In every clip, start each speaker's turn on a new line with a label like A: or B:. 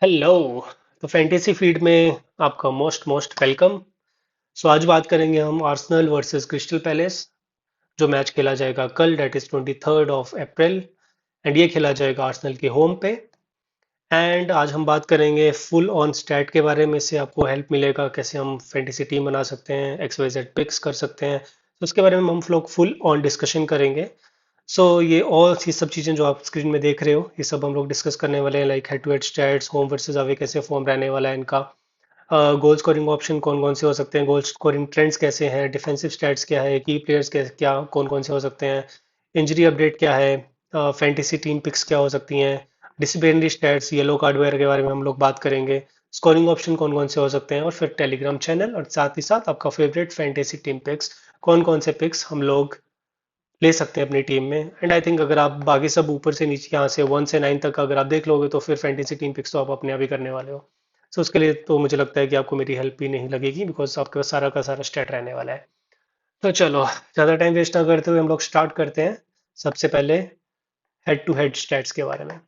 A: Hello. तो fantasy feed में आपका मोस्ट मोस्ट वेलकम। सो आज बात करेंगे हम आर्सेनल वर्सेस क्रिस्टल पैलेस, जो मैच खेला जाएगा कल, डेट इज 23 अप्रैल। एंड ये खेला जाएगा आर्सेनल के होम पे। एंड आज हम बात करेंगे फुल ऑन स्टैट के बारे में, से आपको हेल्प मिलेगा कैसे हम फैंटेसी टीम बना सकते हैं, एक्स वाई जेड पिक्स कर सकते हैं। तो उसके बारे में हम लोग फुल ऑन डिस्कशन करेंगे। ये सब चीज़ें जो आप स्क्रीन में देख रहे हो, ये सब हम लोग डिस्कस करने वाले हैं, like head to head stats, home versus away कैसे फॉर्म रहने वाला है इनका, गोल स्कोरिंग ऑप्शन कौन कौन से हो सकते हैं, गोल स्कोरिंग ट्रेंड्स कैसे हैं, डिफेंसिव स्टैट्स क्या है, की प्लेयर्स क्या कौन कौन से हो सकते हैं, इंजरी अपडेट क्या है, फैंटेसी टीम पिक्स क्या हो सकती हैं, डिसिप्लिनरी स्टैट्स, येलो कार्ड वगैरह के बारे में हम लोग बात करेंगे, स्कोरिंग ऑप्शन कौन कौन से हो सकते हैं, और फिर टेलीग्राम चैनल, और साथ ही साथ आपका फेवरेट फैंटेसी टीम पिक्स, कौन कौन से पिक्स हम लोग ले सकते हैं अपनी टीम में। एंड आई थिंक अगर आप बाकी सब ऊपर से नीचे यहाँ से 1 से 9 तक अगर आप देख लोगे तो फिर फैंटेसी टीम पिक्स तो आप अपने आप ही करने वाले हो। सो उसके लिए तो मुझे लगता है कि आपको मेरी हेल्प भी नहीं लगेगी, बिकॉज आपके पास सारा का सारा स्टेट रहने वाला है। तो चलो, ज़्यादा टाइम वेस्ट ना करते हुए हम लोग स्टार्ट करते हैं। सबसे पहले हेड टू हेड स्टैट्स के बारे में।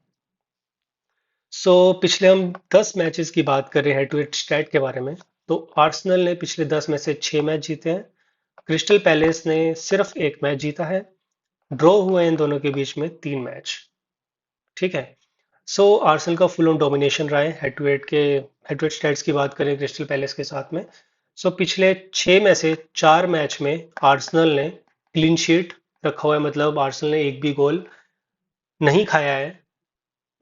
A: पिछले हम 10 मैचेस की बात करें हेड टू हेड स्टैट के बारे में, तो आर्सेनल ने पिछले 10 में से 6 मैच जीते हैं। क्रिस्टल पैलेस ने सिर्फ एक मैच जीता है। ड्रॉ हुए इन दोनों के बीच में 3 मैच। ठीक है। आर्सेनल का फुल ऑन डोमिनेशन रहा है हेड टू हेड स्टैट्स की बात करें क्रिस्टल पैलेस के साथ में। पिछले 6 में से 4 मैच में आर्सेनल ने क्लीन शीट रखा हुआ है, मतलब आर्सेनल ने एक भी गोल नहीं खाया है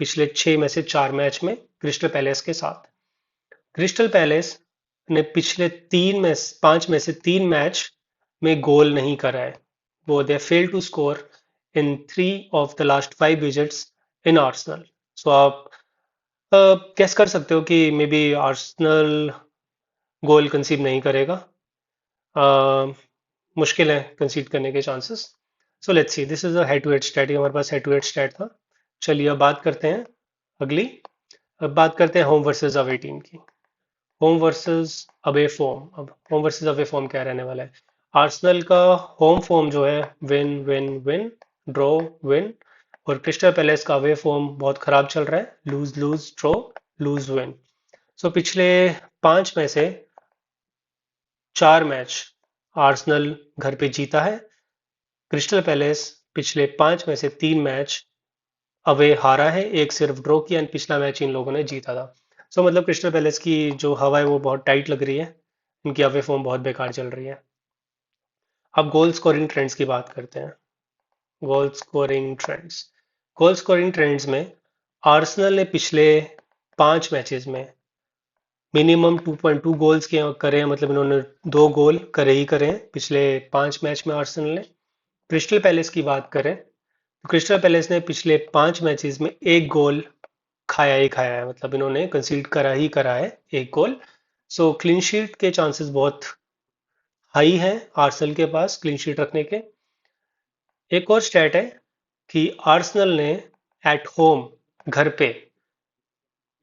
A: पिछले 6 में से 4 मैच में क्रिस्टल पैलेस के साथ। क्रिस्टल पैलेस ने पिछले 5 में से 3 मैच में गोल नहीं करा है। वो they fail to score in 3 of the last 5 visits in Arsenal. आप गेस कर सकते हो कि मे बी आर्सेनल गोल कंसीड नहीं करेगा। अ, मुश्किल है कंसीड करने के chances. Let's see, this is a head to head stat, हमारे पास हेड टू हेड स्टैट था। चलिए अब बात करते हैं अगली। अब बात करते हैं होम वर्सेस अवे टीम की। होम वर्सेस अवे फॉर्म, अब होम वर्सेस अवे फॉर्म क्या रहने वाला है। आर्सेनल का होम फॉर्म जो है win win win, draw, win. और क्रिस्टल पैलेस का अवे फॉर्म बहुत खराब चल रहा है, lose lose draw, lose win. पिछले 5 में से 4 मैच आर्सेनल घर पे जीता है। क्रिस्टल पैलेस पिछले 5 में से 3 मैच अवे हारा है, एक सिर्फ ड्रॉ किया, एंड पिछला मैच इन लोगों ने जीता था। मतलब क्रिस्टल पैलेस की जो हवा है वो बहुत टाइट लग रही है, इनकी अवे फॉर्म बहुत बेकार चल रही है। अब गोल स्कोरिंग ट्रेंड्स की बात करते हैं। Goal scoring trends, goal scoring trends में आर्सेनल ने पिछले 5 मैचेस में मिनिमम 2.2 गोल्स के करे हैं, मतलब इन्होंने 2 गोल करे ही करे हैं पिछले 5 मैच में आर्सेनल ने। क्रिस्टल पैलेस की बात करें तो क्रिस्टल पैलेस ने पिछले 5 मैचेस में एक गोल खाया ही खाया है, मतलब इन्होंने कंसीड करा ही करा है एक गोल। क्लीन शीट के चांसेस बहुत हाई हैं आर्सेनल के पास क्लीन शीट रखने के। एक और स्टैट है कि आर्सेनल ने एट होम, घर पे,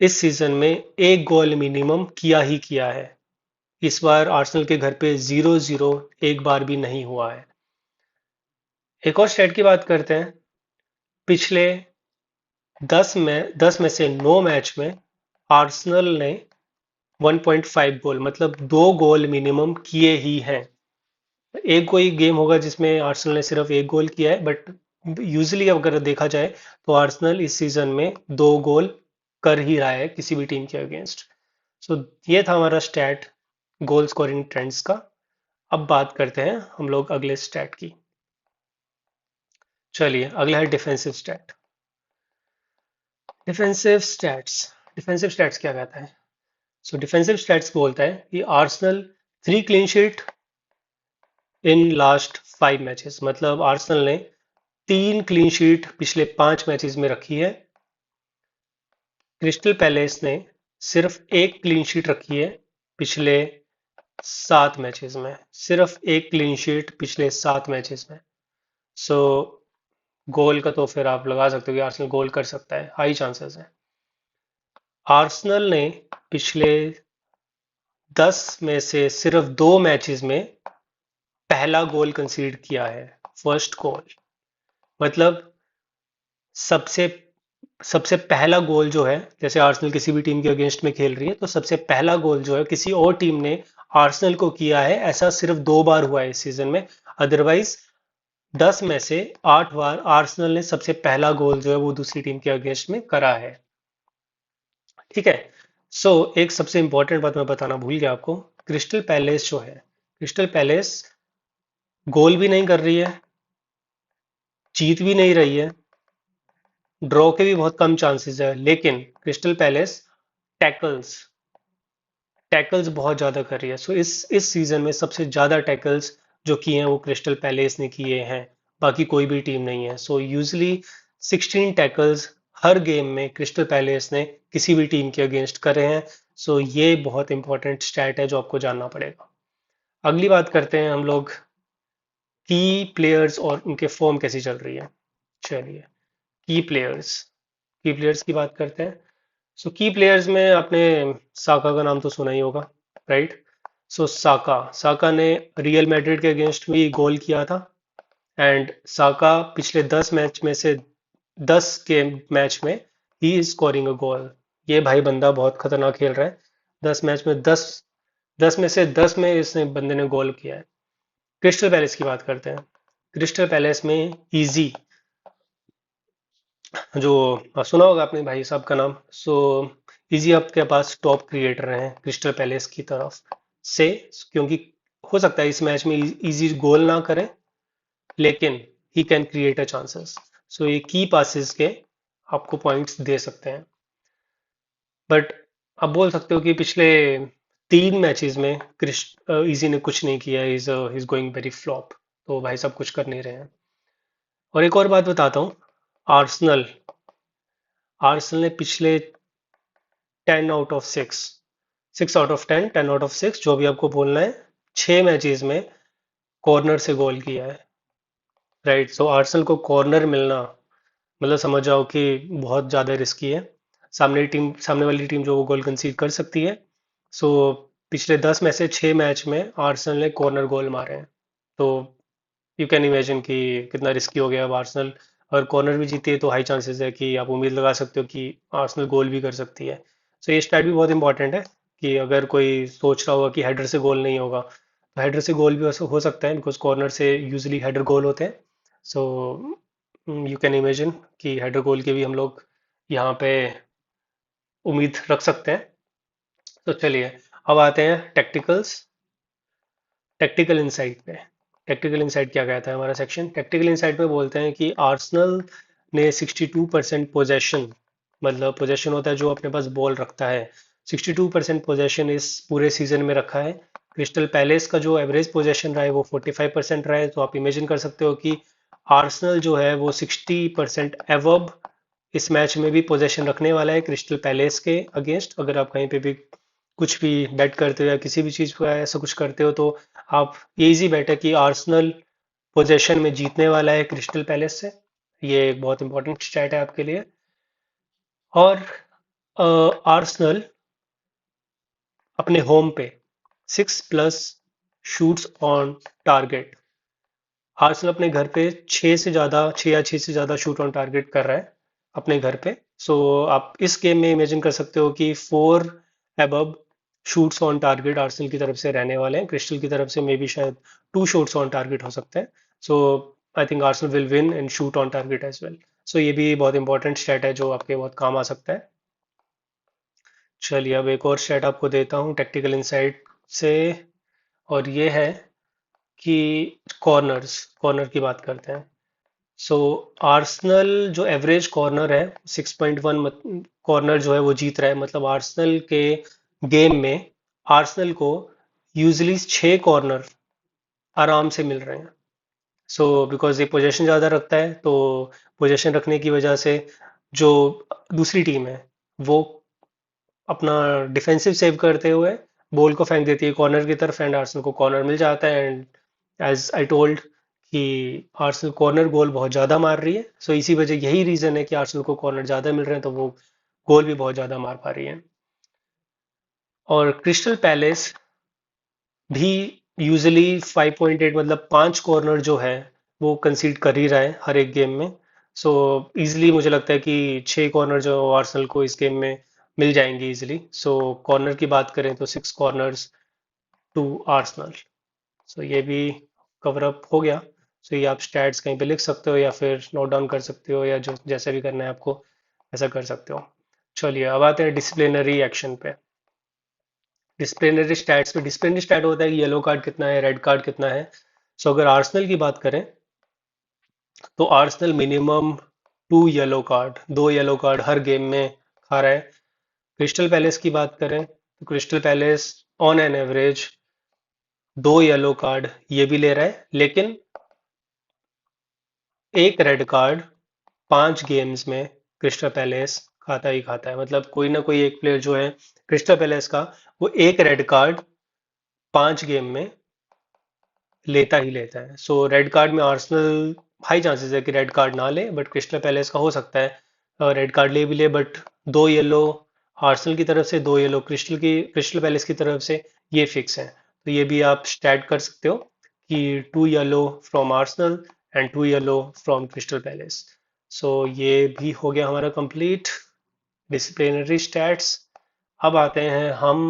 A: इस सीजन में एक गोल मिनिमम किया ही किया है। इस बार आर्सेनल के घर पे 0-0 एक बार भी नहीं हुआ है। एक और स्टैट की बात करते हैं। पिछले 10 में से 9 मैच में आर्सेनल ने 1.5 गोल, मतलब 2 गोल मिनिमम किए ही हैं। एक कोई गेम होगा जिसमें आर्सेनल ने सिर्फ एक गोल किया है, बट यूजुअली अगर देखा जाए तो आर्सेनल इस सीजन में 2 गोल कर ही रहा है किसी भी टीम के अगेंस्ट। ये था हमारा स्टैट गोल स्कोरिंग ट्रेंड्स का। अब बात करते हैं हम लोग अगले स्टैट की। चलिए अगला है defensive stat. Defensive stats, defensive stats क्या कहता है। डिफेंसिव स्टैट्स बोलता है कि Arsenal 3 clean sheet in last 5 matches, मतलब आर्सेनल ने 3 क्लीन शीट पिछले 5 मैचेस में रखी है। क्रिस्टल पैलेस ने सिर्फ एक क्लीन शीट रखी है पिछले 7 मैचेस में, सिर्फ एक क्लीन शीट पिछले 7 मैचेस में। सो गोल का तो फिर आप लगा सकते हो कि आर्सेनल गोल कर सकता है, हाई चांसेस है। आर्सेनल ने पिछले 10 में से सिर्फ 2 मैचेस में पहला गोल कंसीड किया है, फर्स्ट गोल। मतलब सबसे सबसे पहला गोल जो है, जैसे आर्सेनल किसी भी टीम के अगेंस्ट में खेल रही है, तो सबसे पहला गोल जो है किसी और टीम ने आर्सेनल को किया है, ऐसा सिर्फ 2 बार हुआ है इस सीजन में। अदरवाइज 10 में से 8 बार आर्सेनल ने सबसे पहला गोल जो है वो दूसरी टीम के अगेंस्ट में करा है। ठीक है। सो एक सबसे इंपॉर्टेंट बात मैं बताना भूल गया आपको। क्रिस्टल पैलेस जो है, क्रिस्टल पैलेस गोल भी नहीं कर रही है, जीत भी नहीं रही है, ड्रॉ के भी बहुत कम चांसेस है, लेकिन क्रिस्टल पैलेस टैकल्स टैकल्स बहुत ज्यादा कर रही है। सो इस सीजन में सबसे ज्यादा टैकल्स जो किए हैं वो क्रिस्टल पैलेस ने किए हैं, बाकी कोई भी टीम नहीं है। सो यूजली 16 टैकल्स हर गेम में क्रिस्टल पैलेस ने किसी भी टीम के अगेंस्ट करे हैं। सो ये बहुत इंपॉर्टेंट स्टैट है जो आपको जानना पड़ेगा। अगली बात करते हैं हम लोग, की प्लेयर्स और उनके फॉर्म कैसी चल रही है। चलिए, की प्लेयर्स की प्लेयर्स की बात करते हैं। सो की प्लेयर्स में आपने साका का नाम तो सुना ही होगा, राइट। सो साका साका ने रियल मैड्रिड के अगेंस्ट भी गोल किया था। एंड साका पिछले 10 मैच में से 10 के मैच में ही इज स्कोरिंग अ गोल। ये भाई बंदा बहुत खतरनाक खेल रहा है। 10 मैच में 10 में से 10 में इसने बंदे ने गोल किया है। क्रिस्टल पैलेस की बात करते हैं। क्रिस्टल पैलेस में इजी, जो सुना होगा आपने भाई साहब का नाम। सो इजी आपके पास टॉप क्रिएटर हैं क्रिस्टल पैलेस की तरफ से, क्योंकि हो सकता है इस मैच में इजी गोल ना करें, लेकिन he can create a chances. So ये की पासिस के आपको पॉइंट्स दे सकते हैं। बट आप बोल सकते हो कि पिछले 3 मैचेस में इजी ने कुछ नहीं किया, इज गोइंग वेरी फ्लॉप। तो भाई साहब कुछ कर नहीं रहे हैं। और एक और बात बताता हूँ, आर्सेनल आर्सेनल ने पिछले 10 out of 6, 6 out of 10, 10 out of 6, जो भी आपको बोलना है, 6 मैचेस में कॉर्नर से गोल किया है, राइट। सो आर्सेनल को कॉर्नर मिलना मतलब समझ जाओ कि बहुत ज़्यादा रिस्की है। सामने वाली टीम जो वो गोल कंसीड कर सकती है। सो पिछले 10 में से 6 मैच में आर्सेनल ने कॉर्नर गोल मारे हैं। तो यू कैन इमेजिन कि कितना रिस्की हो गया अब आर्सेनल। अगर कॉर्नर भी जीती है तो हाई चांसेस है कि आप उम्मीद लगा सकते हो कि आर्सेनल गोल भी कर सकती है। सो ये स्टैट भी बहुत इंपॉर्टेंट है कि अगर कोई सोच रहा होगा कि हेडर से गोल नहीं होगा, तो हेडर से गोल भी हो सकता है, बिकॉज कॉर्नर से यूजली हेडर गोल होते हैं। सो यू कैन इमेजिन कि हेडर गोल के भी हम लोग यहाँ पे उम्मीद रख सकते हैं। तो चलिए, अब आते हैं टेक्टिकल इंसाइट पे। टेक्टिकल इंसाइट क्या कहता है हमारा सेक्शन? टेक्टिकल इंसाइट पे बोलते हैं कि आर्सेनल ने 62% पोजेशन, मतलब पोजेशन होता है जो अपने पास बॉल रखता है, 62% पोजेशन इस पूरे सीजन में रखा है। क्रिस्टल पैलेस का जो एवरेज पोजेशन रहा है वो 45% रहा है। तो आप इमेजिन कर सकते हो कि आर्सेनल जो है वो 60% एवब इस मैच में भी पोजेशन रखने वाला है क्रिस्टल पैलेस के अगेंस्ट। अगर आप कहीं पे भी कुछ भी बेट करते हो या किसी भी चीज को ऐसा कुछ करते हो, तो आप ये इजी बेट है कि आर्सेनल पोजेशन में जीतने वाला है क्रिस्टल पैलेस से। ये एक बहुत इंपॉर्टेंट स्टैट है आपके लिए। और आर्सेनल अपने होम पे 6+ शूट्स ऑन टारगेट, आर्सेनल अपने घर पे 6 या 6 से ज्यादा शूट ऑन टारगेट कर रहा है अपने घर पे। सो आप इस गेम में इमेजिन कर सकते हो कि 4 above shoots on target Arsenal की तरफ से रहने वाले हैं। क्रिस्टल की तरफ से मे बी शायद 2 शॉट्स ऑन टारगेट हो सकते हैं। So I think Arsenal will win and shoot on target as well. So ये भी बहुत इंपॉर्टेंट स्टैट है जो आपके बहुत काम आ सकता है। चलिए, अब एक और स्टैट आपको देता हूँ टेक्टिकल इंसाइट से, और ये है कि कॉर्नर की बात करते हैं। सो आर्सेनल जो एवरेज कॉर्नर है 6.1 कॉर्नर जो है वो जीत रहा है। मतलब आर्सेनल के गेम में आर्सेनल को यूजली 6 कॉर्नर आराम से मिल रहे हैं। सो बिकॉज ये पोजेशन ज़्यादा रखता है, तो पोजेशन रखने की वजह से जो दूसरी टीम है वो अपना डिफेंसिव सेव करते हुए बॉल को फेंक देती है कॉर्नर की तरफ, एंड आर्सेनल को कॉर्नर मिल जाता है। एंड एज आई टोल्ड कि आर्सेनल कॉर्नर गोल बहुत ज़्यादा मार रही है। सो इसी वजह, यही रीज़न है कि आर्सेनल को कॉर्नर ज़्यादा मिल रहे हैं, तो वो गोल भी बहुत ज़्यादा मार पा रही है। और क्रिस्टल पैलेस भी यूजली 5.8, मतलब 5 कॉर्नर जो है वो कंसीड कर ही रहा है हर एक गेम में। सो इजीली मुझे लगता है कि 6 कॉर्नर जो आर्सेनल को इस गेम में मिल जाएंगे इजीली। सो कॉर्नर की बात करें तो 6 कॉर्नर्स टू आर्सेनल। सो ये भी कवर अप हो गया। सो ये आप स्टैट्स कहीं पे लिख सकते हो या फिर नोट डाउन कर सकते हो, या जो जैसे भी करना है आपको ऐसा कर सकते हो। चलिए अब आते हैं डिसिप्लिनरी एक्शन पे। डिसिप्लिनरी स्टैट्स पे डिसिप्लिनरी स्टैट होता है कि येलो कार्ड कितना है, रेड कार्ड कितना है। सो अगर आर्सेनल की बात करें तो Arsenal minimum 2 yellow card, 2 yellow card हर गेम में खा रहा है। क्रिस्टल पैलेस की बात करें तो crystal palace on an average 2 yellow card ये भी ले रहा है, लेकिन एक रेड कार्ड 5 गेम्स में क्रिस्टल पैलेस खाता ही खाता है। मतलब कोई ना कोई एक प्लेयर जो है क्रिस्टल पैलेस का, वो एक रेड कार्ड 5 गेम में लेता ही लेता है। सो रेड कार्ड में आर्सेनल हाई चांसेस है कि रेड कार्ड ना ले, बट क्रिस्टल पैलेस का हो सकता है रेड कार्ड ले भी ले। बट 2 येलो आर्सेनल की तरफ से, 2 येलो क्रिस्टल पैलेस की तरफ से, ये फिक्स है। तो ये भी आप स्टैट कर सकते हो कि 2 yellow from Arsenal and 2 yellow from Crystal Palace. So ये भी हो गया हमारा कंप्लीट डिसिप्लिनरी स्टैट्स। अब आते हैं हम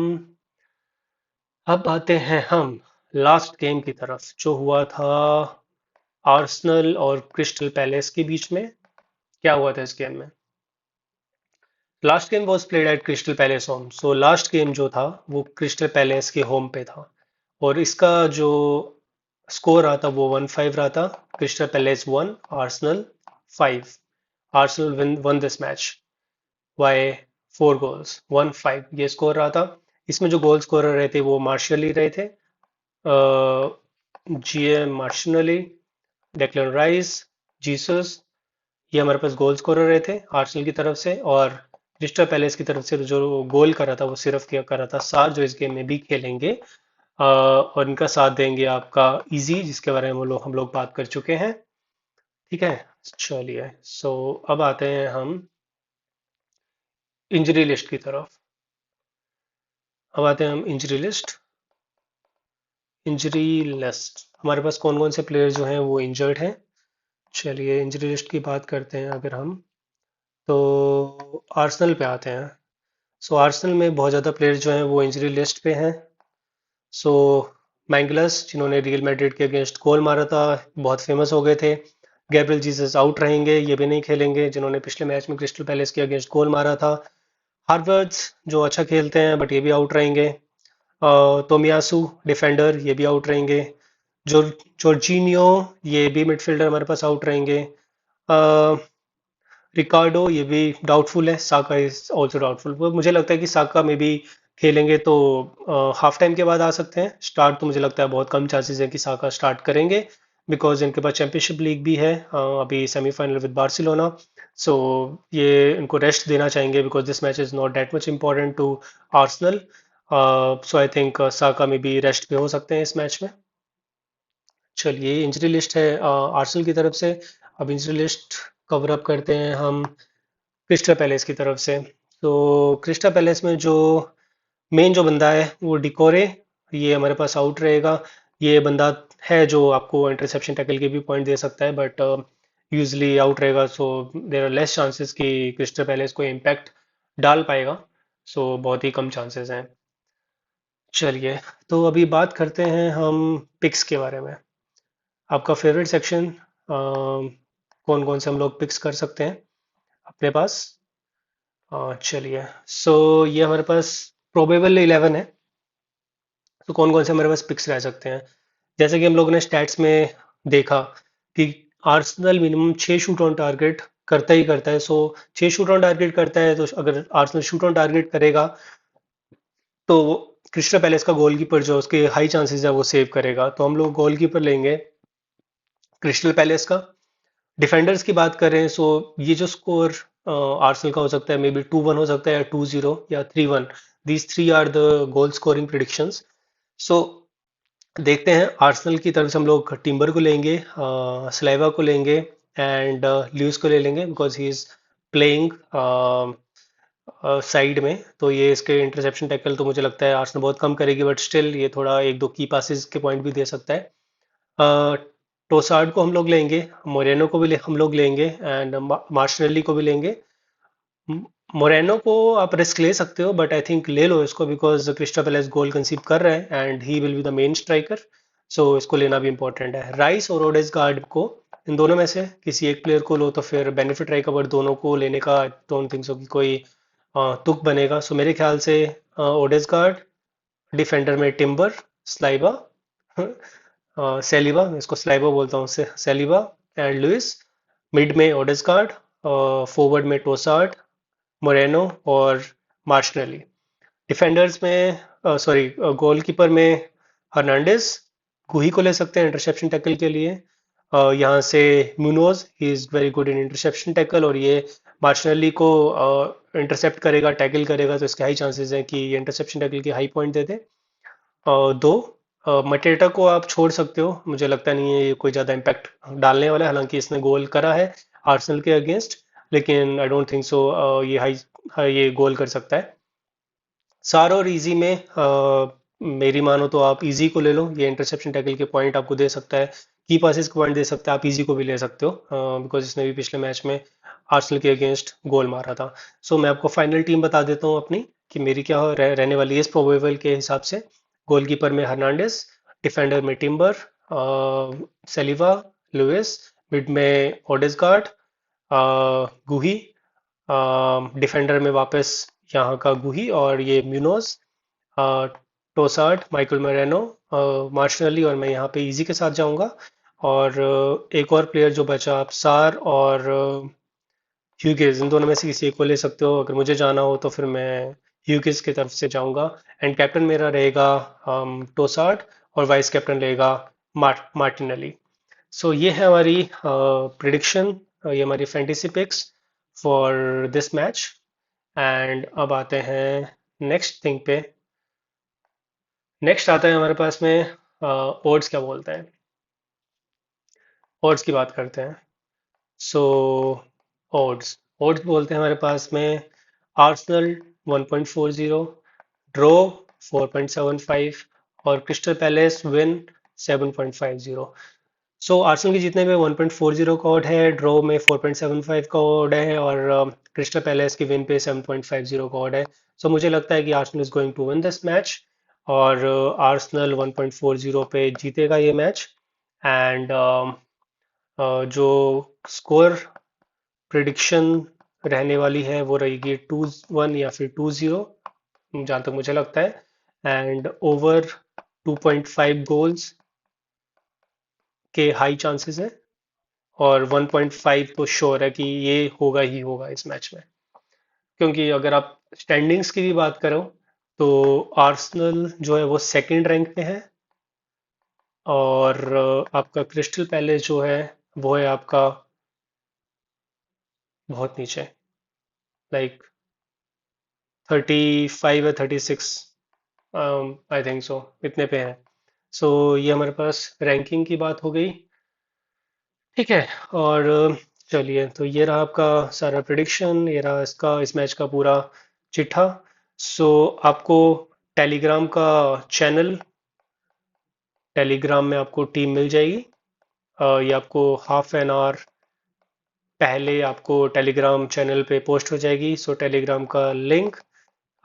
A: अब आते हैं हम लास्ट गेम की तरफ, जो हुआ था आर्सेनल और क्रिस्टल पैलेस के बीच में। क्या हुआ था इस गेम में? Last game was played at crystal palace home. So last game जो था वो क्रिस्टल पैलेस के होम पे था, और इसका जो स्कोर रहा था वो 1-5 रहा था। Crystal palace 1, Arsenal 5। Arsenal one this match by 4 goals, 1-5 ये स्कोर रहा था। इसमें जो गोल स्कोरर रहे थे वो मार्शल ही रहे थे, जीएम मार्शनली, डेक्लन राइस, जीसस, ये हमारे पास गोल स्कोरर रहे थे आर्सेनल की तरफ से। और क्रिस्टल पैलेस की तरफ से जो गोल करा था वो सिर्फ क्या करा था, सार जो इस गेम में भी खेलेंगे और इनका साथ देंगे आपका इजी, जिसके बारे में हम लोग बात कर चुके हैं। ठीक है, चलिए। सो अब आते हैं हम इंजरी लिस्ट की तरफ। अब आते हैं हम इंजरी लिस्ट। इंजरी लिस्ट हमारे पास कौन कौन से प्लेयर जो हैं वो इंजर्ड हैं। चलिए इंजरी लिस्ट की बात करते हैं अगर हम, तो आर्सेनल पे आते हैं। सो आर्सेनल में बहुत ज़्यादा प्लेयर जो हैं वो इंजरी लिस्ट पे हैं। सो मैंगलस, जिन्होंने रियल मैड्रिड के अगेंस्ट गोल मारा था, बहुत फेमस हो गए थे। गैब्रियल जीसस आउट रहेंगे, ये भी नहीं खेलेंगे, जिन्होंने पिछले मैच में क्रिस्टल पैलेस के अगेंस्ट गोल मारा था। हार्वर्ड्स जो अच्छा खेलते हैं बट ये भी आउट रहेंगे। तोमियासु डिफेंडर, ये भी आउट रहेंगे। जो जॉर्जिनियो, ये भी मिडफील्डर हमारे पास आउट रहेंगे। रिकार्डो ये भी डाउटफुल है। साका इज ऑल्सो डाउटफुल। वो मुझे लगता है कि साका में भी खेलेंगे तो हाफ टाइम के बाद आ सकते हैं। स्टार्ट तो मुझे लगता है बहुत कम चांसेस है कि साका स्टार्ट करेंगे, बिकॉज इनके पास चैंपियनशिप लीग भी है, अभी सेमीफाइनल विद बार्सिलोना। सो ये इनको रेस्ट देना चाहेंगे, because this match is not that much important to Arsenal. So I think Saka में भी रेस्ट पे हो सकते हैं इस मैच में। चलिए इंजरी लिस्ट है आर्सेनल की तरफ से। अब इंजरी लिस्ट कवर अप करते हैं हम क्रिस्टल पैलेस की तरफ से। तो क्रिस्टल पैलेस में जो मेन जो बंदा है वो डिकोरे, ये हमारे पास आउट रहेगा। ये बंदा है जो आपको इंटरसेप्शन टैकल के भी पॉइंट दे सकता है, बट यूजली आउट रहेगा। सो देर आर लेस चांसेस कि क्रिस्टल पैलेस को इम्पैक्ट डाल पाएगा। सो बहुत ही कम चांसेस हैं। चलिए, तो अभी बात करते हैं हम पिक्स के बारे में। आपका फेवरेट सेक्शन, कौन कौन से हम लोग पिक्स कर सकते हैं अपने पास। चलिए, सो ये हमारे पास प्रोबेबल 11 है। तो कौन कौन से हमारे पास पिक्स रह सकते हैं, जैसे कि हम लोगों ने स्टैट्स में देखा कि Arsenal minimum 6 shoot on target करता ही करता है। सो 6 शूट ऑन टारगेट करता है, तो अगर आर्सेनल शूट ऑन टारगेट करेगा तो क्रिस्टल पैलेस का गोलकीपर जो उसके हाई चांसेस है वो सेव करेगा। तो हम लोग गोलकीपर लेंगे क्रिस्टल पैलेस का। डिफेंडर्स की बात करें, सो ये जो स्कोर आर्सेनल का हो सकता है, मे बी 2-1 हो सकता है, या 2-0 या 3-1। These three are the goal scoring predictions. So देखते हैं, आर्सेनल की तरफ से हम लोग टिम्बर को लेंगे, स्लाइवा को लेंगे, एंड ल्यूस को ले लेंगे, because he is playing side में। तो ये इसके इंटरसेप्शन टैकल तो मुझे लगता है आर्सेनल बहुत कम करेगी, बट स्टिल ये थोड़ा एक दो की पासेस के पॉइंट भी दे सकता है। टोसार्ड को हम लोग लेंगे, मोरेनो को भी हम लोग लेंगे, एंड मार्शनेली को भी लेंगे। मोरेनो को आप रिस्क ले सकते हो, बट आई थिंक ले लो इसको, because Crystal Palace goal concede कर रहा है and he will be the main striker. So इसको लेना भी इंपॉर्टेंट है। राइस और ओडेगार्ड को, इन दोनों में से किसी एक प्लेयर को लो तो फिर बेनिफिट रहेगा, बट दोनों को लेने का डोंट थिंक सो कि कोई तुक बनेगा। सो मेरे ख्याल से ओडेगार्ड, डिफेंडर में टिम्बर, स्लाइबा, सेलिबा, मैं इसको स्लाइबा बोलता हूँ, सेलिबा एंड लुइस। मिड में ओडेगार्ड, फॉरवर्ड में टोसार्ड, मोरेनो और मार्शनेली। डिफेंडर्स में सॉरी गोलकीपर में हर्नांडिस, गुही को ले सकते हैं इंटरसेप्शन टैकल के लिए। यहाँ से Munoz, he is very good in interception tackle, और ये मार्शनेली को इंटरसेप्ट करेगा, टैकल करेगा, तो इसके हाई चांसेस हैं कि ये इंटरसेप्शन टैकल की हाई पॉइंट दे दे। दो, मटेटा को आप छोड़ सकते हो, मुझे लगता नहीं है ये कोई ज़्यादा इम्पैक्ट डालने वाला है, हालांकि इसने गोल करा है आर्सेनल के अगेंस्ट, लेकिन आई डोंट थिंक सो ये ये गोल कर सकता है। सार और इजी में मेरी मानो तो आप इजी को ले लो, ये इंटरसेप्शन टैकल के पॉइंट आपको दे सकता है, की पासेस के पॉइंट दे सकता है, आप इजी को भी ले सकते हो, बिकॉज इसने भी पिछले मैच में आर्सेनल के अगेंस्ट गोल मारा था। सो मैं आपको फाइनल टीम बता देता हूँ अपनी, कि मेरी क्या रहने वाली है इस प्रोबेबल के हिसाब से। गोलकीपर में हर्नांडिस, डिफेंडर में टिम्बर, सेलिवा, लुइस, मिड में ओडेगार्ड, गुही, डिफेंडर में वापस यहाँ का गुही और ये म्यूनोज, टोसार्ड, माइकल मोरेनो, मार्शनली, और मैं यहाँ पे इजी के साथ जाऊंगा। और एक और प्लेयर जो बचा, आप सार और ह्यूगिस, इन दोनों में से किसी एक को ले सकते हो। अगर मुझे जाना हो तो फिर मैं ह्यूगिस की तरफ से जाऊंगा। एंड कैप्टन मेरा रहेगा टोसार्ड, और वाइस कैप्टन रहेगा मार्टिनेली। सो ये है हमारी प्रिडिक्शन, ये हमारी fantasy picks for this match. And अब आते हैं नेक्स्ट थिंग पे। नेक्स्ट आता है हमारे पास में ओड्स, क्या बोलते हैं, ओड्स की बात करते हैं। सो ओड्स, ओड्स बोलते हैं हमारे पास में आर्सेनल 1.40, ड्रॉ 4.75, और क्रिस्टल पैलेस विन 7.50। सो आर्सेनल की जीतने में 1.40 का ऑड है, ड्रॉ में 4.75 का ऑड है, और क्रिस्टल पैलेस की विन पे 7.50 का ऑड है। सो मुझे लगता है कि Arsenal is going to win this match, और आर्सेनल 1.40 पे जीतेगा ये मैच। एंड जो स्कोर प्रिडिक्शन रहने वाली है वो रहेगी 2-1 या फिर 2-0, जहाँ तक मुझे लगता है। एंड ओवर 2.5 गोल्स के हाई चांसेस है, और 1.5 तो श्योर है कि ये होगा ही होगा इस मैच में। क्योंकि अगर आप स्टैंडिंग्स की भी बात करो तो आर्सेनल जो है वो सेकंड रैंक पे है, और आपका क्रिस्टल पैलेस जो है वो है आपका बहुत नीचे, लाइक 35 या 36, आई थिंक सो, इतने पे है। सो ये हमारे पास रैंकिंग की बात हो गई। ठीक है, और चलिए, तो ये रहा आपका सारा प्रिडिक्शन, ये रहा इसका, इस मैच का पूरा चिट्ठा। सो आपको टेलीग्राम का चैनल, टेलीग्राम में आपको टीम मिल जाएगी। ये आपको हाफ एन आवर पहले आपको टेलीग्राम चैनल पे पोस्ट हो जाएगी। सो टेलीग्राम का लिंक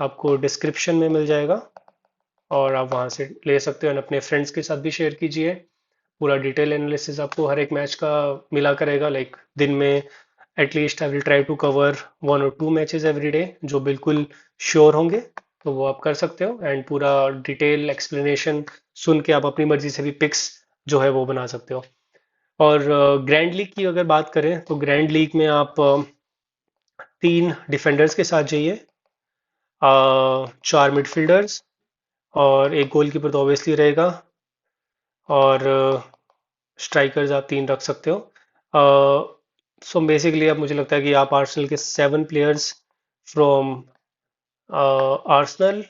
A: आपको डिस्क्रिप्शन में मिल जाएगा, और आप वहाँ से ले सकते हो, और अपने फ्रेंड्स के साथ भी शेयर कीजिए। पूरा डिटेल एनालिसिस आपको हर एक मैच का मिला करेगा, लाइक दिन में at least I will try to cover 1 और 2 मैचेस एवरी डे, जो बिल्कुल श्योर होंगे, तो वो आप कर सकते हो। एंड पूरा डिटेल एक्सप्लेनेशन सुन के आप अपनी मर्जी से भी पिक्स जो है वो बना सकते हो। और ग्रैंड लीग की अगर बात करें तो ग्रैंड लीग में आप 3 डिफेंडर्स के साथ जाइए, 4 मिडफील्डर्स, और एक गोलकीपर तो ऑब्वियसली रहेगा, और स्ट्राइकर्स आप 3 रख सकते हो। सो बेसिकली अब मुझे लगता है कि आप आर्सेनल के 7 players from Arsenal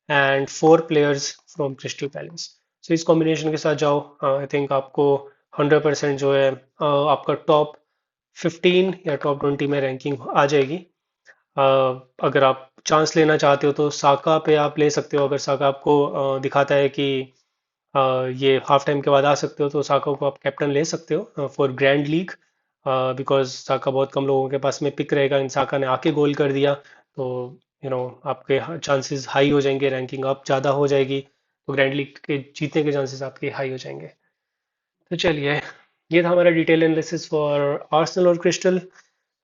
A: and 4 players from Crystal Palace, so इस कॉम्बिनेशन के साथ जाओ। आई थिंक आपको 100% जो है आपका टॉप 15 या टॉप 20 में रैंकिंग आ जाएगी। अगर आप चांस लेना चाहते हो तो साका पे आप ले सकते हो, अगर साका आपको दिखाता है कि ये हाफ टाइम के बाद आ सकते हो तो साका को आप कैप्टन ले सकते हो फॉर ग्रैंड लीग, बिकॉज साका बहुत कम लोगों के पास में पिक रहेगा। इन साका ने आके गोल कर दिया तो आपके चांसेस हाई हो जाएंगे, रैंकिंग अप ज़्यादा हो जाएगी, तो ग्रैंड लीग के जीतने के चांसेस आपके हाई हो जाएंगे। तो चलिए, ये था हमारा डिटेल एनालिसिस फॉर आर्सेनल और क्रिस्टल।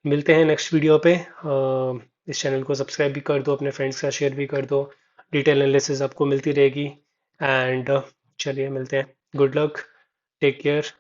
A: मिलते हैं नेक्स्ट वीडियो पे। इस चैनल को सब्सक्राइब भी कर दो, अपने फ्रेंड्स का शेयर भी कर दो, डिटेल एनालिसिस आपको मिलती रहेगी। एंड चलिए मिलते हैं। Good luck, take care.